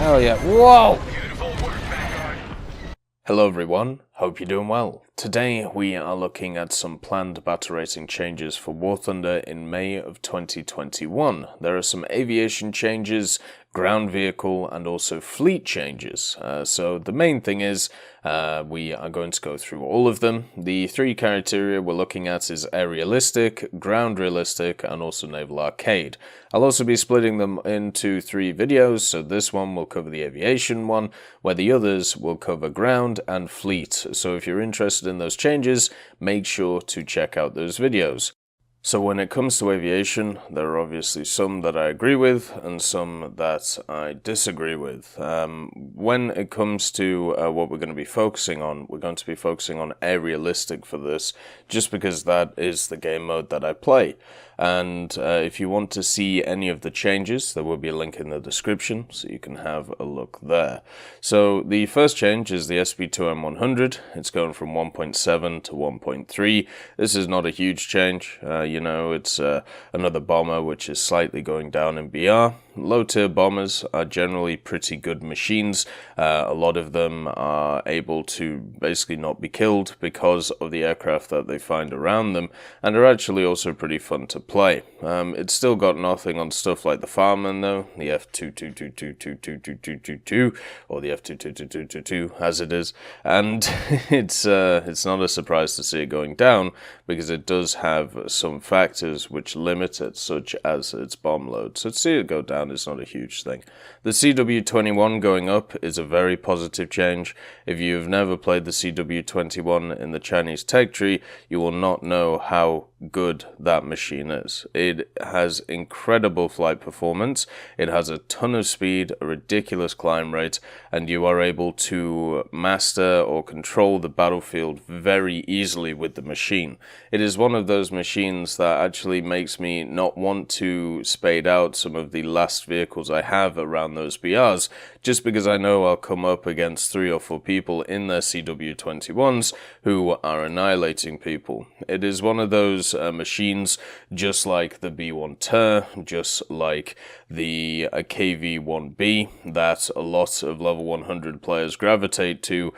Hell yeah. Whoa! Hello everyone, hope you're doing well. Today we are looking at some planned battle rating changes for War Thunder in May of 2021. There are some aviation changes, ground vehicle and also fleet changes. So the main thing is we are going to go through all of them. The three criteria we're looking at is air realistic, ground realistic and also naval arcade. I'll also be splitting them into 3 videos, so this one will cover the aviation one, where the others will cover ground and fleet. So if you're interested in those changes, make sure to check out those videos. So when it comes to aviation, there are obviously some that I agree with and some that I disagree with. When it comes to what we're going to be focusing on, we're going to be focusing on air realistic for this, just because that is the game mode that I play. And if you want to see any of the changes, there will be a link in the description, so you can have a look there. So the first change is the SB2M100. It's going from 1.7 to 1.3. This is not a huge change. You know, it's another bomber which is slightly going down in BR. Low-tier bombers are generally pretty good machines. A lot of them are able to basically not be killed because of the aircraft that they find around them, and are actually also pretty fun to play. It's still got nothing on stuff like the Farman though, the F222222222, or the F22222 as it is, and it's not a surprise to see it going down, because it does have some factors which limit it, such as its bomb load. So to see it go down is not a huge thing. The CW21 going up is a very positive change. If you've never played the CW21 in the Chinese tech tree, you will not know how good that machine is. It has incredible flight performance, it has a ton of speed, a ridiculous climb rate, and you are able to master or control the battlefield very easily with the machine. It is one of those machines that actually makes me not want to spade out some of the last vehicles I have around those BRs, just because I know I'll come up against 3 or 4 people in their CW21s who are annihilating people. It is one of those machines, just like the B1 Ter, just like the KV-1B, that a lot of level 100 players gravitate to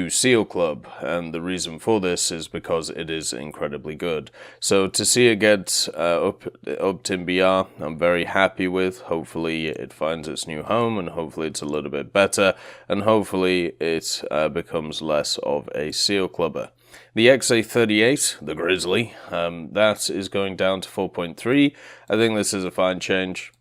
SEAL Club, and the reason for this is because it is incredibly good. So to see it get upped in BR, I'm very happy with. Hopefully it finds its new home, and hopefully it's a little bit better, and hopefully it becomes less of a SEAL Clubber. The XA38, the Grizzly, that is going down to 4.3. I think this is a fine change.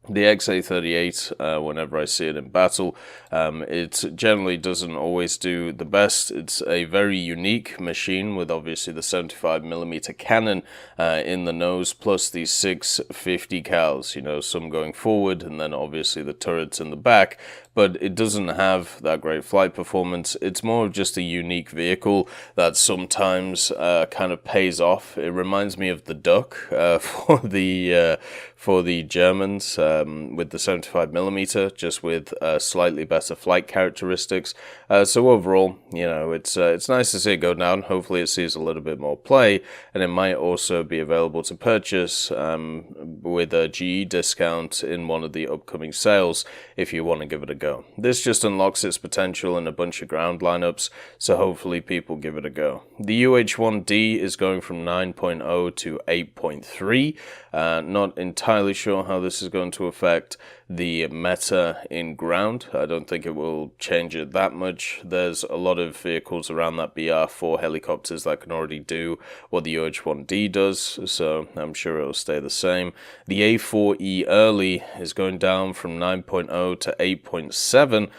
The XA38, whenever I see it in battle, it generally doesn't always do the best. It's a very unique machine with obviously the 75mm cannon in the nose, plus these 650 cals, you know, some going forward and then obviously the turrets in the back. But it doesn't have that great flight performance. It's more of just a unique vehicle that sometimes kind of pays off. It reminds me of the Duck for the Germans with the 75mm, just with slightly better flight characteristics. So overall, you know, it's nice to see it go down. Hopefully it sees a little bit more play, and it might also be available to purchase with a GE discount in one of the upcoming sales if you want to give it a go. This just unlocks its potential in a bunch of ground lineups, so hopefully people give it a go. The UH-1D is going from 9.0 to 8.3. Not entirely sure how this is going to affect the meta in ground. I don't think it will change it that much. There's a lot of vehicles around that BR4 helicopters that can already do what the UH-1D does, so I'm sure it'll stay the same. The A4E early is going down from 9.0 to 8.7.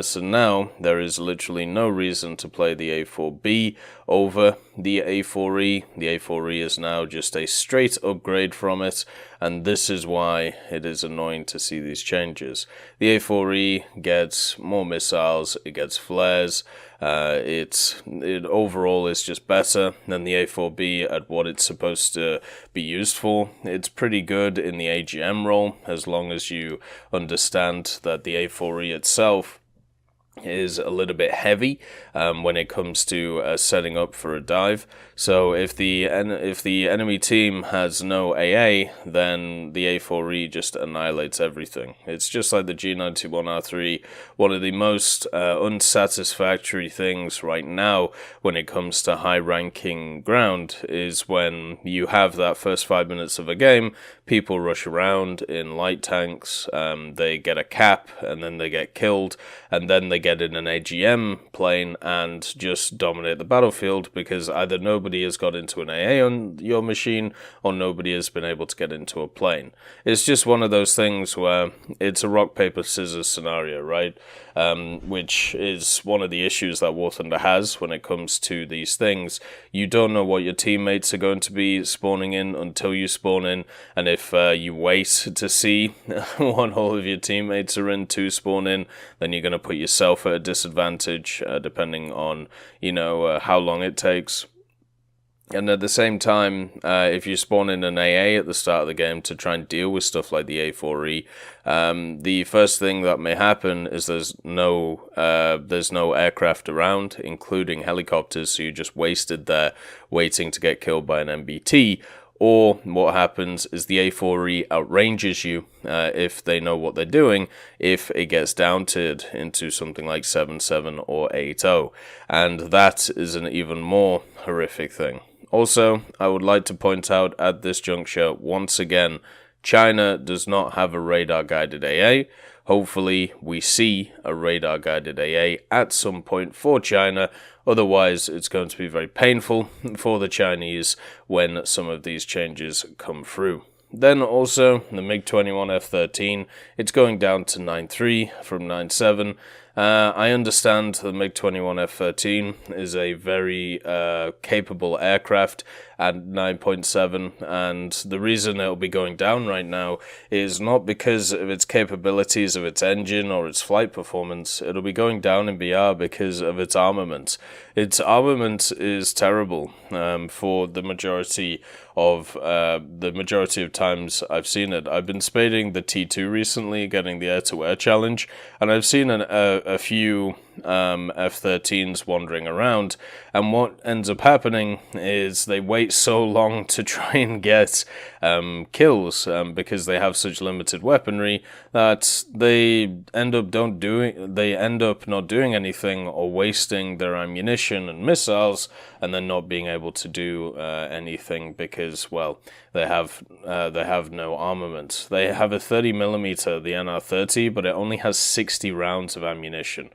So now there is literally no reason to play the A4B over the A4E. The A4E is now just a straight upgrade from it, and this is why it is annoying to see these changes. The A4E gets more missiles, it gets flares, it overall is just better than the A4B at what it's supposed to be used for. It's pretty good in the AGM role, as long as you understand that the A4E itself is a little bit heavy when it comes to setting up for a dive. So if the enemy team has no AA, then the A4E just annihilates everything. It's just like the G91R3. One of the most unsatisfactory things right now when it comes to high-ranking ground is when you have that first 5 minutes of a game, people rush around in light tanks, they get a cap, and then they get killed, and then they get in an AGM plane and just dominate the battlefield because either nobody has got into an AA on your machine or nobody has been able to get into a plane. It's just one of those things where it's a rock, paper, scissors scenario, right? Which is one of the issues that War Thunder has when it comes to these things. You don't know what your teammates are going to be spawning in until you spawn in, and if you wait to see what all of your teammates are in to spawn in, then you're going to put yourself at a disadvantage depending on, how long it takes. And at the same time, if you spawn in an AA at the start of the game to try and deal with stuff like the A4E, the first thing that may happen is there's no aircraft around, including helicopters, so you're just wasted there waiting to get killed by an MBT. Or what happens is the A4E outranges you if they know what they're doing, if it gets downed into something like 7-7 or 8-0. And that is an even more horrific thing. Also, I would like to point out at this juncture, once again, China does not have a radar-guided AA. Hopefully, we see a radar-guided AA at some point for China. Otherwise, it's going to be very painful for the Chinese when some of these changes come through. Then also, the MiG-21 F-13, it's going down to 9.3 from 9.7. I understand the MiG-21 F-13 is a very capable aircraft at 9.7, and the reason it'll be going down right now is not because of its capabilities of its engine or its flight performance. It'll be going down in BR because of its armament. Its armament is terrible for the majority of times I've seen it. I've been spading the T2 recently, getting the air-to-air challenge, and I've seen a few F-13s wandering around, and what ends up happening is they wait so long to try and get kills because they have such limited weaponry that they end up not doing anything or wasting their ammunition and missiles, and then not being able to do anything because, well, they have no armament. They have a 30mm, the NR30, but it only has 60 rounds of ammunition,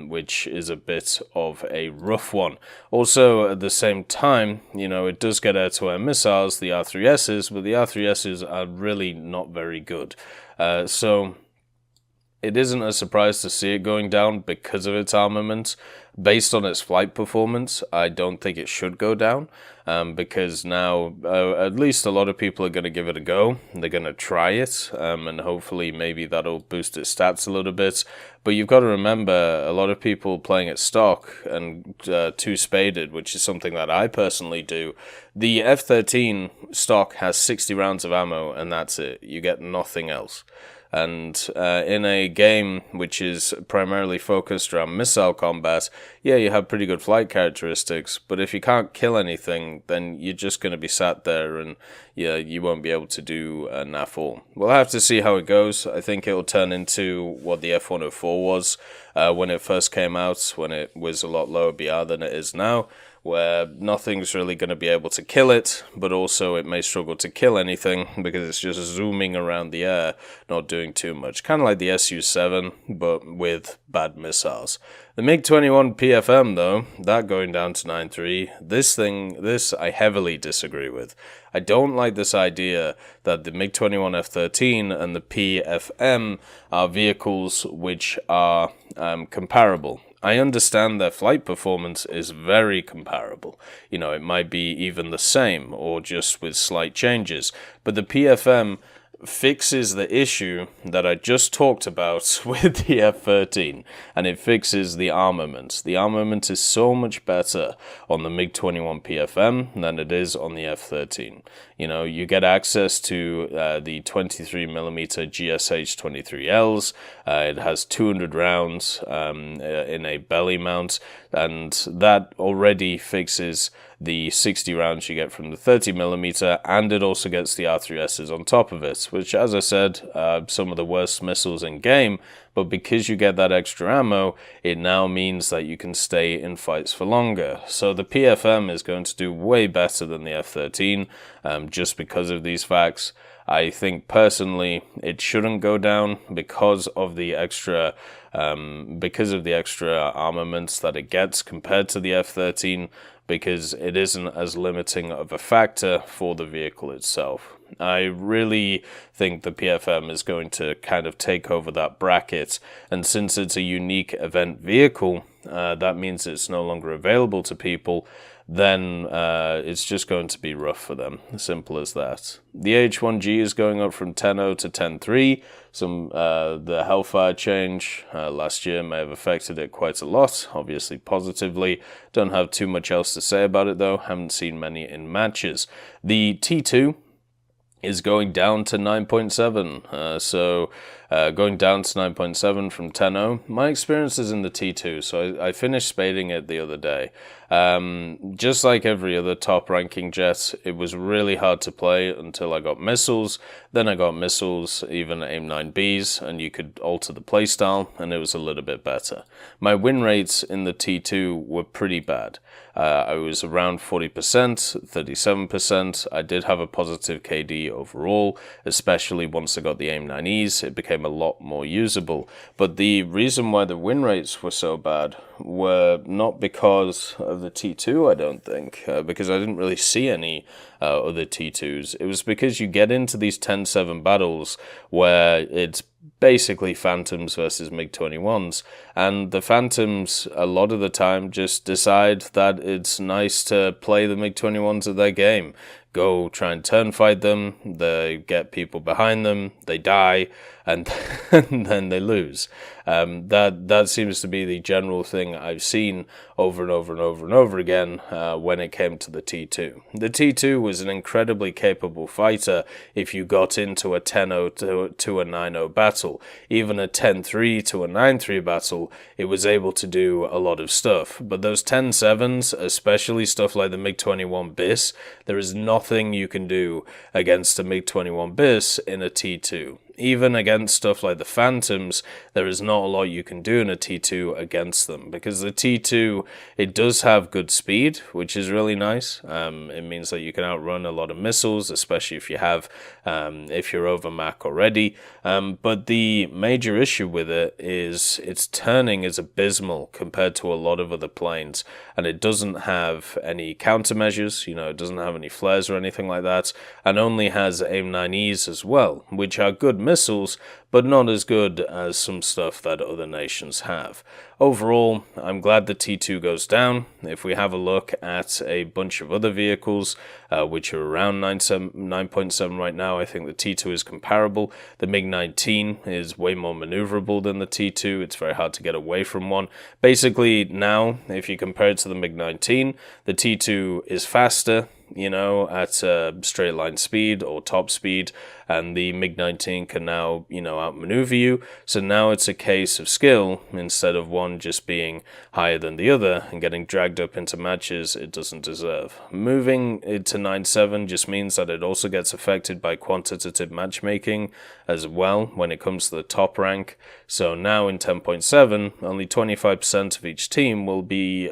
which is a bit of a rough one. Also, at the same time, it does get air-to-air missiles, the R3Ss, but the R3Ss are really not very good. So it isn't a surprise to see it going down because of its armament. Based on its flight performance, I don't think it should go down, because now at least a lot of people are going to give it a go. They're going to try it, and hopefully maybe that'll boost its stats a little bit. But you've got to remember, a lot of people playing it stock and two-spaded, which is something that I personally do. The F-13 stock has 60 rounds of ammo, and that's it. You get nothing else. And in a game which is primarily focused around missile combat, yeah, you have pretty good flight characteristics, but if you can't kill anything, then you're just going to be sat there and yeah, you won't be able to do naff all. We'll have to see how it goes. I think it'll turn into what the F-104 was when it first came out, when it was a lot lower BR than it is now, where nothing's really going to be able to kill it, but also it may struggle to kill anything because it's just zooming around the air, not doing too much. Kind of like the Su-7, but with bad missiles. The MiG-21 PFM, though, that going down to 9.3, this I heavily disagree with. I don't like this idea that the MiG-21 F-13 and the PFM are vehicles which are comparable. I understand their flight performance is very comparable. It might be even the same or just with slight changes. But the PFM fixes the issue that I just talked about with the F-13, and it fixes the armament. The armament is so much better on the MiG-21 PFM than it is on the F-13. You know, you get access to the 23mm GSH-23Ls. It has 200 rounds in a belly mount, and that already fixes the 60 rounds you get from the 30mm, and it also gets the R3Ss on top of it, which, as I said, some of the worst missiles in game, but because you get that extra ammo, it now means that you can stay in fights for longer. So the PFM is going to do way better than the F-13, just because of these facts. I think personally it shouldn't go down because of the extra armaments that it gets compared to the F-13, because it isn't as limiting of a factor for the vehicle itself. I really think the PFM is going to kind of take over that bracket, and since it's a unique event vehicle, that means it's no longer available to people, then it's just going to be rough for them. Simple as that. The H1G is going up from 10.0 to 10.3. The Hellfire change last year may have affected it quite a lot, obviously positively. Don't have too much else to say about it though, haven't seen many in matches. The T2 is going down to 9.7, going down to 9.7 from 10.0. My experience is in the T2, so I finished spading it the other day. Just like every other top ranking jet, it was really hard to play until I got missiles. Then I got missiles, even AIM-9Bs, and you could alter the playstyle, and it was a little bit better. My win rates in the T2 were pretty bad. I was around 40%, 37%. I did have a positive KD overall, especially once I got the AIM-9Es. It became a lot more usable. But the reason why the win rates were so bad were not because of the T2, I don't think, because I didn't really see any other T2s. It was because you get into these 10-7 battles where it's basically Phantoms versus MiG-21s, and the Phantoms a lot of the time just decide that it's nice to play the MiG-21s at their game. Go try and turn fight them, they get people behind them, they die, and then they lose. That seems to be the general thing I've seen over and over and over and over again when it came to the T2. The T2 was an incredibly capable fighter if you got into a 10-0 to a 9-0 battle. Even a 10-3 to a 9-3 battle, it was able to do a lot of stuff. But those 10-7s, especially stuff like the MiG-21 BIS, there is nothing you can do against a MiG-21 BIS in a T2. Even against stuff like the Phantoms, there is not a lot you can do in a T2 against them, because the T2, it does have good speed, which is really nice. It means that you can outrun a lot of missiles, especially if you're over Mach already. But the major issue with it is its turning is abysmal compared to a lot of other planes, and it doesn't have any countermeasures. You know, it doesn't have any flares or anything like that, and only has AIM-9Es as well, which are good missiles, but not as good as some stuff that other nations have. Overall, I'm glad the T2 goes down. If we have a look at a bunch of other vehicles, which are around 9.7 right now, I think the T2 is comparable. The MiG-19 is way more maneuverable than the T2. It's very hard to get away from one. Basically, now, if you compare it to the MiG-19, the T2 is faster, you know, at straight line speed or top speed, and the MiG-19 can now, you know, outmaneuver you. So now it's a case of skill instead of one just being higher than the other and getting dragged up into matches it doesn't deserve. Moving it to 9.7 just means that it also gets affected by quantitative matchmaking as well when it comes to the top rank. So now in 10.7, only 25% of each team will be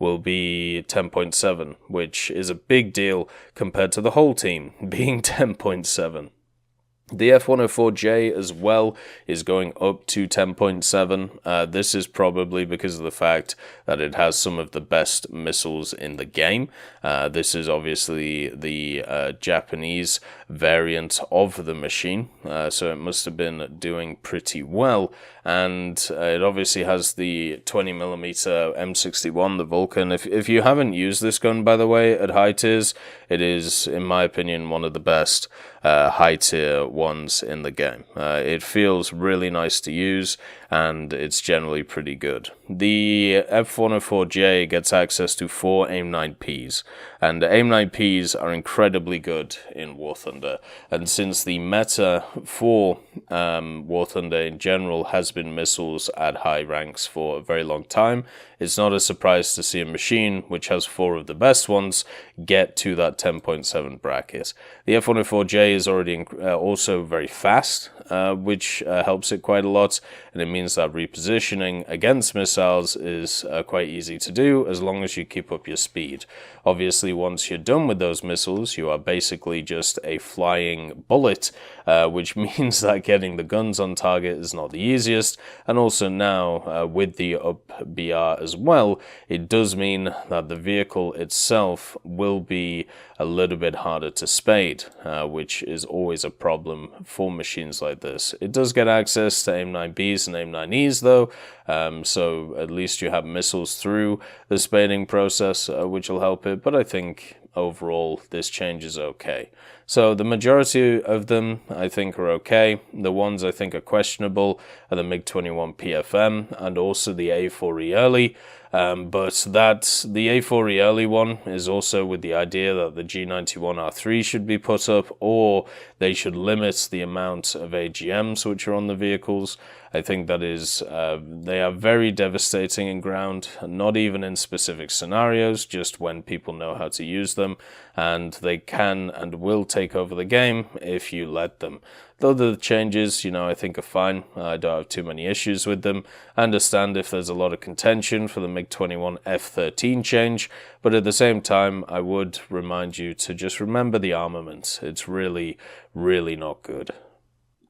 10.7, which is a big deal compared to the whole team being 10.7. The F-104J as well is going up to 10.7. This is probably because of the fact that it has some of the best missiles in the game. This is obviously the Japanese variant of the machine, so it must have been doing pretty well. And it obviously has the 20mm M61, the Vulcan. If you haven't used this gun, by the way, at high tiers, it is, in my opinion, one of the best high tier ones in the game. It feels really nice to use, and it's generally pretty good. The F104J gets access to 4 AIM-9Ps, and AIM-9Ps are incredibly good in War Thunder, and since the meta for War Thunder in general has been missiles at high ranks for a very long time, it's not a surprise to see a machine which has 4 of the best ones get to that 10.7 bracket. The F104J is already also very fast, which helps it quite a lot, and it means that repositioning against missiles is quite easy to do as long as you keep up your speed. Obviously, once you're done with those missiles, you are basically just a flying bullet, which means that getting the guns on target is not the easiest, and also now with the up BR as well, it does mean that the vehicle itself will be a little bit harder to spade, which is always a problem for machines like this. It does get access to AIM-9Bs and AIM-9Es though, so at least you have missiles through the spading process, which will help it, but I think overall this change is okay. So the majority of them I think are okay. The ones I think are questionable are the MiG-21 PFM and also the A4E early. But the A4E early one is also with the idea that the G91R3 should be put up, or they should limit the amount of AGMs which are on the vehicles. I think that is, they are very devastating in ground, not even in specific scenarios, just when people know how to use them, and they can and will take over the game if you let them. Though the changes, I think are fine. I don't have too many issues with them. I understand if there's a lot of contention for the MiG-21 F13 change, but at the same time, I would remind you to just remember the armament. It's really, really not good.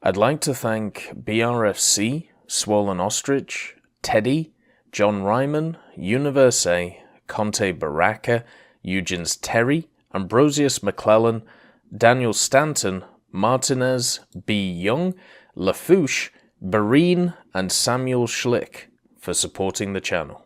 I'd like to thank BRFC, Swollen Ostrich, Teddy, John Ryman, Universe A, Conte Baraka, Eugens Terry, Ambrosius McClellan, Daniel Stanton, Martinez, B. Young, Lafouche, Barine, and Samuel Schlick for supporting the channel.